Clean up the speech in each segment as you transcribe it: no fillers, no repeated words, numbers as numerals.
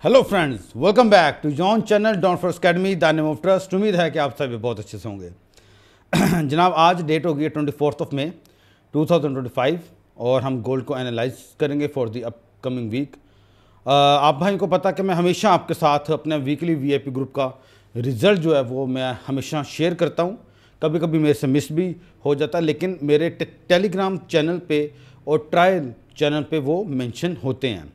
Hello friends, welcome back to John channel Don Force Academy the name of trust. उम्मीद है कि आप सभी बहुत अच्छे से होंगे। जनाब, आज डेट होगी 24 मई 2025 और हम गोल्ड को एनालाइज करेंगे फॉर द अपकमिंग वीक। आप भाई को पता कि मैं हमेशा आपके साथ अपने वीकली वीआईपी ग्रुप का रिज़ल्ट जो है वो मैं हमेशा शेयर करता हूँ। कभी कभी मेरे से मिस भी हो जाता है, लेकिन मेरे टेलीग्राम चैनल पे और ट्रायल चैनल पे वो मेंशन होते हैं।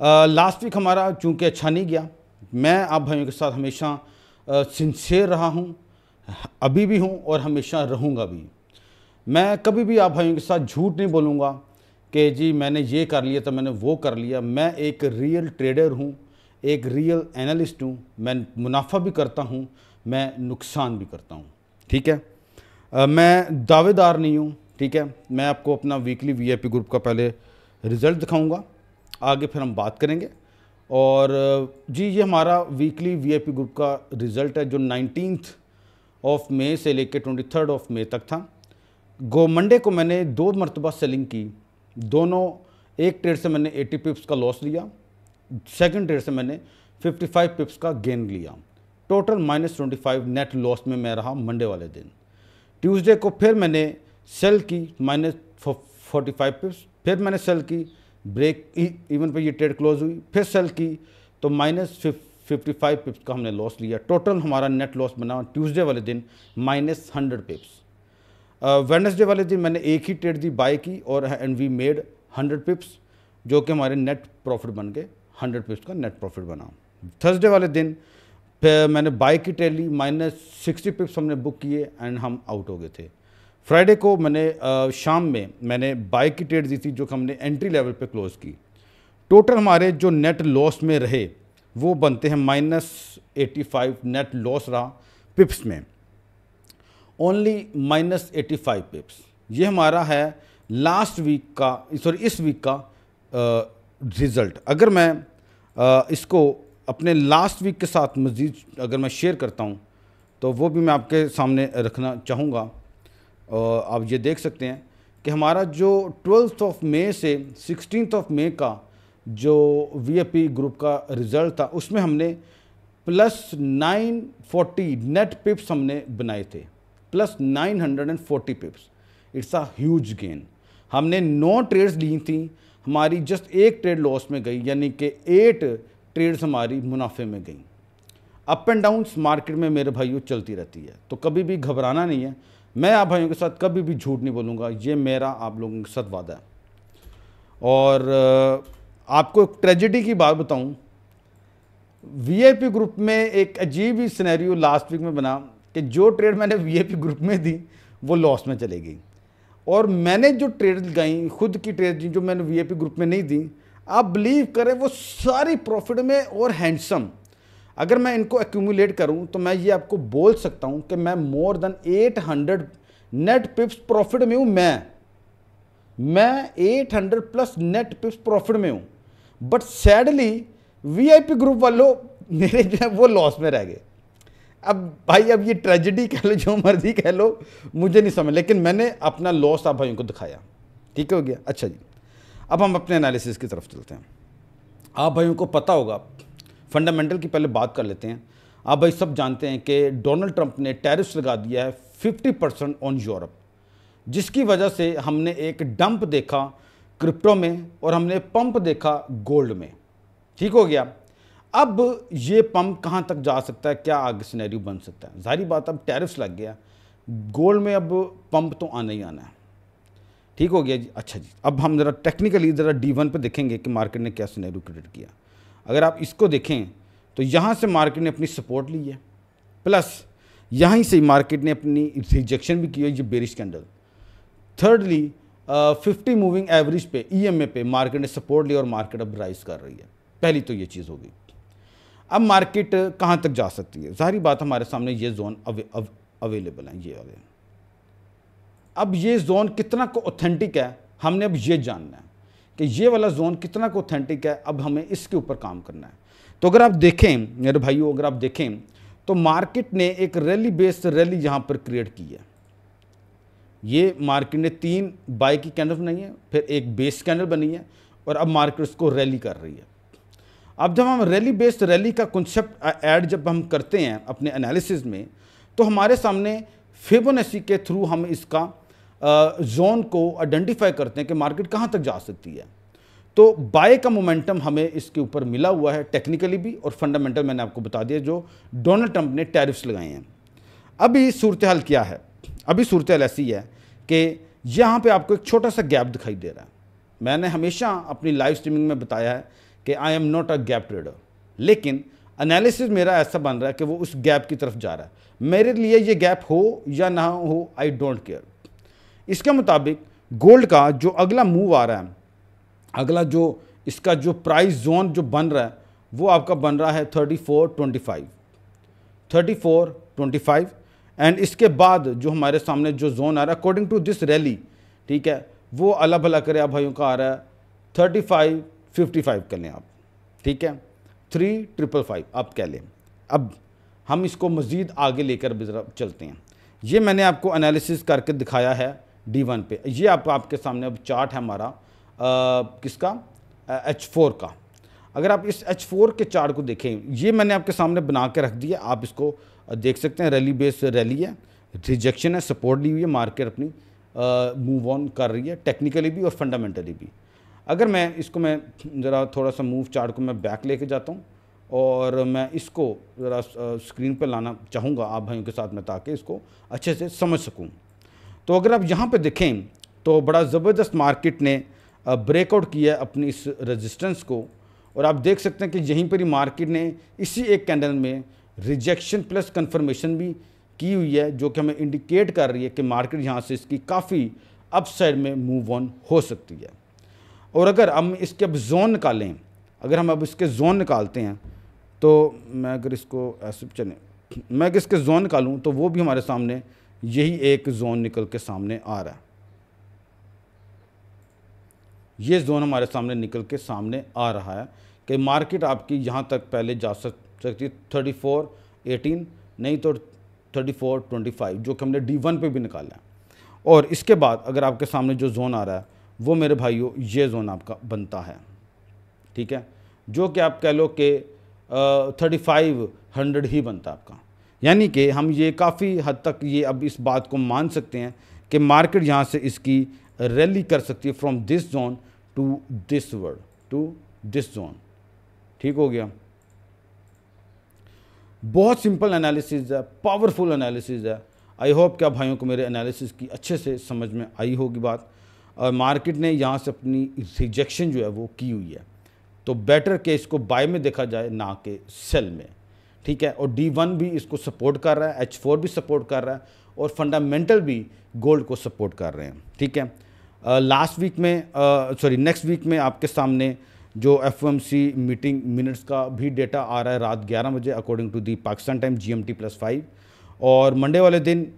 लास्ट वीक हमारा चूँकि अच्छा नहीं गया। मैं आप भाइयों के साथ हमेशा सिंसियर रहा हूँ, अभी भी हूँ और हमेशा रहूँगा भी। मैं कभी भी आप भाइयों के साथ झूठ नहीं बोलूँगा कि जी मैंने ये कर लिया तो मैंने वो कर लिया। मैं एक रियल ट्रेडर हूँ, एक रियल एनालिस्ट हूँ। मैं मुनाफा भी करता हूँ, मैं नुकसान भी करता हूँ। ठीक है, मैं दावेदार नहीं हूँ। ठीक है, मैं आपको अपना वीकली वीआईपी ग्रुप का पहले रिज़ल्ट दिखाऊंगा, आगे फिर हम बात करेंगे। और जी ये हमारा वीकली वीआईपी ग्रुप का रिज़ल्ट है जो 19 मई से लेकर 23 मई तक था। मंडे को मैंने 2 मरतबा सेलिंग की। दोनों, एक ट्रेड से मैंने 80 पिप्स का लॉस लिया, सेकंड ट्रेड से मैंने 55 पिप्स का गेन लिया। टोटल -25 नेट लॉस में मैं रहा मंडे वाले दिन। ट्यूसडे को फिर मैंने सेल की -45 पिप्स, फिर मैंने सेल की, ब्रेक इवन पे ये ट्रेड क्लोज हुई, फिर सेल की तो -55 पिप्स का हमने लॉस लिया। टोटल हमारा नेट लॉस बना ट्यूसडे वाले दिन -100 पिप्स। वेडनेसडे वाले दिन मैंने एक ही ट्रेड दी बाय की और एंड वी मेड 100 पिप्स, जो कि हमारे नेट प्रॉफिट बन गए। 100 पिप्स का नेट प्रॉफिट बना। थर्सडे वाले दिन फिर मैंने बाय की ट्रेड ली, -60 पिप्स हमने बुक किए एंड हम आउट हो गए थे। फ्राइडे को मैंने शाम में मैंने बाय की ट्रेड दी थी जो कि हमने एंट्री लेवल पे क्लोज की। टोटल हमारे जो नेट लॉस में रहे वो बनते हैं -85 नेट लॉस रहा पिप्स में, ओनली -85 पिप्स। ये हमारा है लास्ट वीक का, सॉरी इस वीक का रिज़ल्ट। अगर मैं इसको अपने लास्ट वीक के साथ मज़ीद अगर मैं शेयर करता हूँ तो वो भी मैं आपके सामने रखना चाहूँगा। आप ये देख सकते हैं कि हमारा जो 12 मई से 16 मई का जो वीआईपी ग्रुप का रिज़ल्ट था उसमें हमने +940 नेट पिप्स हमने बनाए थे, +940 पिप्स। It's a huge gain. हमने 9 ट्रेड्स ली थी, हमारी जस्ट एक ट्रेड लॉस में गई, यानी कि 8 ट्रेड्स हमारी मुनाफे में गई। अप एंड डाउन्स मार्केट में मेरे भाइयों चलती रहती है, तो कभी भी घबराना नहीं है। मैं आप भाइयों के साथ कभी भी झूठ नहीं बोलूँगा, ये मेरा आप लोगों के साथ वादा है। और आपको एक ट्रेजेडी की बात बताऊं, वीआईपी ग्रुप में एक अजीब ही सिनेरियो लास्ट वीक में बना कि जो ट्रेड मैंने वीआईपी ग्रुप में दी वो लॉस में चले गई, और मैंने जो ट्रेड लगाई, खुद की ट्रेड दी जो मैंने वीआईपी ग्रुप में नहीं दी, आप बिलीव करें वो सारी प्रॉफिट में और हैंडसम। अगर मैं इनको एक्यूमुलेट करूं तो मैं ये आपको बोल सकता हूं कि मैं मोर देन 800 नेट पिप्स प्रॉफिट में हूं। मैं 800 प्लस नेट पिप्स प्रॉफिट में हूं। बट सैडली वीआईपी ग्रुप वालों मेरे जो है वो लॉस में रह गए। अब भाई, अब ये ट्रेजेडी कह लो, जो मर्जी कह लो, मुझे नहीं समझ, लेकिन मैंने अपना लॉस आप भाइयों को दिखाया। ठीक हो गया। अच्छा जी, अब हम अपने एनालिसिस की तरफ चलते हैं। आप भाइयों को पता होगा, फंडामेंटल की पहले बात कर लेते हैं। आप भाई सब जानते हैं कि डोनाल्ड ट्रंप ने टैरिफ्स लगा दिया है 50% ऑन यूरोप, जिसकी वजह से हमने एक डंप देखा क्रिप्टो में और हमने पंप देखा गोल्ड में। ठीक हो गया। अब ये पंप कहाँ तक जा सकता है, क्या आगे सिनेरियो बन सकता है? जाहिर बात, अब टैरिफ्स लग गया गोल्ड में, अब पंप तो आना ही आना है। ठीक हो गया जी। अच्छा जी, अब हम ज़रा टेक्निकली ज़रा D1 पे देखेंगे कि मार्केट ने क्या सिनेरियो क्रिएट किया। अगर आप इसको देखें तो यहाँ से मार्केट ने अपनी सपोर्ट ली है, प्लस यहाँ से मार्केट ने अपनी रिजेक्शन भी की है, ये bearish candle. Thirdly 50 moving average पे EMA पे मार्केट ने सपोर्ट लिया और मार्केट अब राइज कर रही है। पहली तो ये चीज़ होगी। अब मार्केट कहाँ तक जा सकती है? जाहिर बात, हमारे सामने ये जोन अवेलेबल है, ये वाले। अब ये जोन कितना को ऑथेंटिक है, हमने अब ये जानना है कि ये वाला जोन कितना को ऑथेंटिक है। अब हमें इसके ऊपर काम करना है। तो अगर आप देखें मेरे भाइयों, अगर आप देखें तो मार्केट ने एक रैली बेस्ड रैली यहाँ पर क्रिएट की है। ये मार्केट ने 3 बाय की कैंडल बनाई है, फिर एक बेस कैंडल बनी है और अब मार्केट इसको रैली कर रही है। अब जब हम रैली बेस्ड रैली का कॉन्सेप्ट ऐड जब हम करते हैं अपने एनालिसिस में, तो हमारे सामने फिबोनाची के थ्रू हम इसका जोन को आइडेंटिफाई करते हैं कि मार्केट कहाँ तक जा सकती है। तो बाय का मोमेंटम हमें इसके ऊपर मिला हुआ है टेक्निकली भी, और फंडामेंटल मैंने आपको बता दिया जो डोनाल्ड ट्रंप ने टैरिफ्स लगाए हैं। अभी सूरत हाल क्या है? अभी सूरत हाल ऐसी है कि यहाँ पे आपको एक छोटा सा गैप दिखाई दे रहा है। मैंने हमेशा अपनी लाइव स्ट्रीमिंग में बताया है कि I am not a gap trader, लेकिन एनालिसिस मेरा ऐसा बन रहा है कि वो उस गैप की तरफ जा रहा है। मेरे लिए ये गैप हो या ना हो, आई डोंट केयर। इसके मुताबिक गोल्ड का जो अगला मूव आ रहा है, अगला जो इसका जो प्राइस जोन जो बन रहा है, वो आपका बन रहा है 34.25 एंड इसके बाद जो हमारे सामने जो जोन आ रहा है अकॉर्डिंग टू दिस रैली, ठीक है, वो अल्लाह भला करे आप भाइयों का आ रहा है 35.55 कर लें आप, ठीक है, 3.555 आप कह लें। अब हम इसको मज़ीद आगे लेकर चलते हैं। ये मैंने आपको एनालिसिस करके दिखाया है D1 पे। ये आपके सामने अब चार्ट है हमारा किसका, H4 का। अगर आप इस H4 के चार्ट को देखें, ये मैंने आपके सामने बना के रख दिया, आप इसको देख सकते हैं। रैली बेस रैली है, रिजेक्शन है, सपोर्ट ली हुई है, मार्केट अपनी मूव ऑन कर रही है टेक्निकली भी और फंडामेंटली भी। अगर मैं इसको मैं ज़रा थोड़ा सा मूव चार्ट को मैं बैक लेके जाता हूँ और मैं इसको ज़रा स्क्रीन पर लाना चाहूँगा आप भाइयों के साथ में, ताकि इसको अच्छे से समझ सकूँ। तो अगर आप यहाँ पे देखें तो बड़ा ज़बरदस्त मार्केट ने ब्रेकआउट किया अपनी इस रेजिस्टेंस को, और आप देख सकते हैं कि यहीं पर ही मार्केट ने इसी एक कैंडल में रिजेक्शन प्लस कंफर्मेशन भी की हुई है, जो कि हमें इंडिकेट कर रही है कि मार्केट यहाँ से इसकी काफ़ी अपसाइड में मूव ऑन हो सकती है। और अगर हम इसके अब जोन निकालें, अगर हम अब इसके जोन निकालते हैं, तो मैं अगर इसको ऐसे चलें, मैं अगर इसके जोन निकालूँ तो वो भी हमारे सामने यही एक जोन निकल के सामने आ रहा है। ये जोन हमारे सामने निकल के सामने आ रहा है कि मार्केट आपकी यहाँ तक पहले जा सकती है 34.18, नहीं तो 34.25, जो कि हमने D1 पे भी निकाला है। और इसके बाद अगर आपके सामने जो जोन आ रहा है वो मेरे भाइयों ये जोन आपका बनता है, ठीक है, जो कि आप कह लो कि 3500 ही बनता है आपका। यानी कि हम ये काफ़ी हद तक ये अब इस बात को मान सकते हैं कि मार्केट यहाँ से इसकी रैली कर सकती है from this zone to this word to this zone. ठीक हो गया। बहुत सिंपल एनालिसिस है, पावरफुल एनालिसिस है। आई होप कि आप भाइयों को मेरे एनालिसिस की अच्छे से समझ में आई होगी बात। और मार्केट ने यहाँ से अपनी रिजेक्शन जो है वो की हुई है, तो बेटर कि इसको बाय में देखा जाए ना कि सेल में, ठीक है। और D1 भी इसको सपोर्ट कर रहा है, H4 भी सपोर्ट कर रहा है, और फंडामेंटल भी गोल्ड को सपोर्ट कर रहे हैं, ठीक है। नेक्स्ट वीक में आपके सामने जो FOMC मीटिंग मिनट्स का भी डेटा आ रहा है रात 11 बजे according to the Pakistan time GMT+5। और मंडे वाले दिन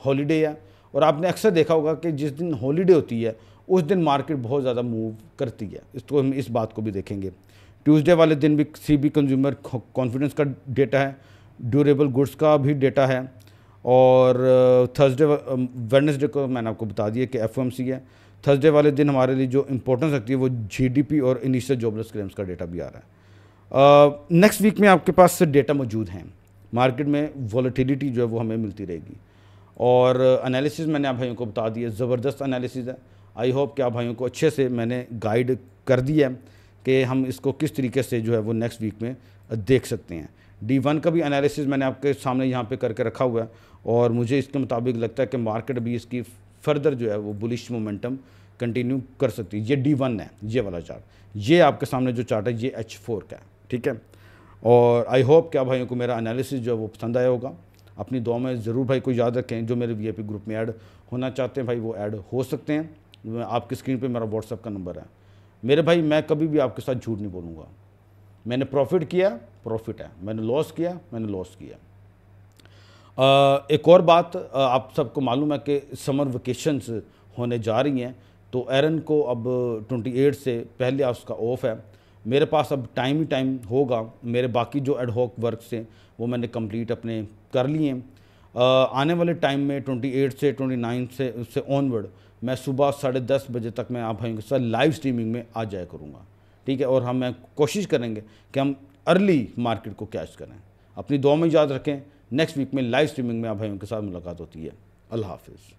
हॉलीडे है, और आपने अक्सर देखा होगा कि जिस दिन हॉलीडे होती है उस दिन मार्केट बहुत ज़्यादा मूव करती है। इसको हम इस बात को भी देखेंगे। ट्यूसडे वाले दिन भी CB कंज्यूमर कॉन्फिडेंस का डेटा है, ड्यूरेबल गुड्स का भी डेटा है, और वेडनेसडे को मैंने आपको बता दिया कि FOMC है। थर्सडे वाले दिन हमारे लिए जो इंपॉर्टेंस रखती है वो GDP और इनिशियल जॉबलेस क्लेम्स का डेटा भी आ रहा है। नेक्स्ट वीक में आपके पास से डेटा मौजूद हैं, मार्केट में वॉलेटिलिटी जो है वो हमें मिलती रहेगी। और एनालिसिस मैंने आप भाइयों को बता दिया, ज़बरदस्त एनालिसिस है। आई होप कि आप भाइयों को अच्छे से मैंने गाइड कर दिया है कि हम इसको किस तरीके से जो है वो नेक्स्ट वीक में देख सकते हैं। D1 का भी एनालिसिस मैंने आपके सामने यहाँ पे करके रखा हुआ है, और मुझे इसके मुताबिक लगता है कि मार्केट भी इसकी फर्दर जो है वो बुलिश मोमेंटम कंटिन्यू कर सकती है। ये D1 है, ये वाला चार्ट, ये आपके सामने जो चार्ट है ये H4 का है, ठीक है। और आई होप कि आप भाइयों को मेरा एनालिसिस जो है वो पसंद आया होगा। अपनी दुआ में ज़रूर भाई को याद रखें। जो मेरे VIP ग्रुप में ऐड होना चाहते हैं भाई वो ऐड हो सकते हैं। आपकी स्क्रीन पे मेरा WhatsApp का नंबर है। मेरे भाई मैं कभी भी आपके साथ झूठ नहीं बोलूँगा। मैंने प्रॉफिट किया, प्रॉफिट है, मैंने लॉस किया, मैंने लॉस किया। एक और बात, आप सबको मालूम है कि समर वेकेशंस होने जा रही हैं, तो एरन को अब 28 से पहले उसका ऑफ है। मेरे पास अब टाइम ही टाइम होगा। मेरे बाकी जो एडहॉक वर्क से वो मैंने कंप्लीट अपने कर लिए हैं। आने वाले टाइम में 28 से 29 से ऑनवर्ड मैं सुबह 10:30 बजे तक मैं आप भाइयों के साथ लाइव स्ट्रीमिंग में आ जाया करूँगा, ठीक है, और हम कोशिश करेंगे कि हम अर्ली मार्केट को कैच करें। अपनी दुआ में याद रखें। नेक्स्ट वीक में लाइव स्ट्रीमिंग में आप भाइयों के साथ मुलाकात होती है। अल्लाह हाफिज़।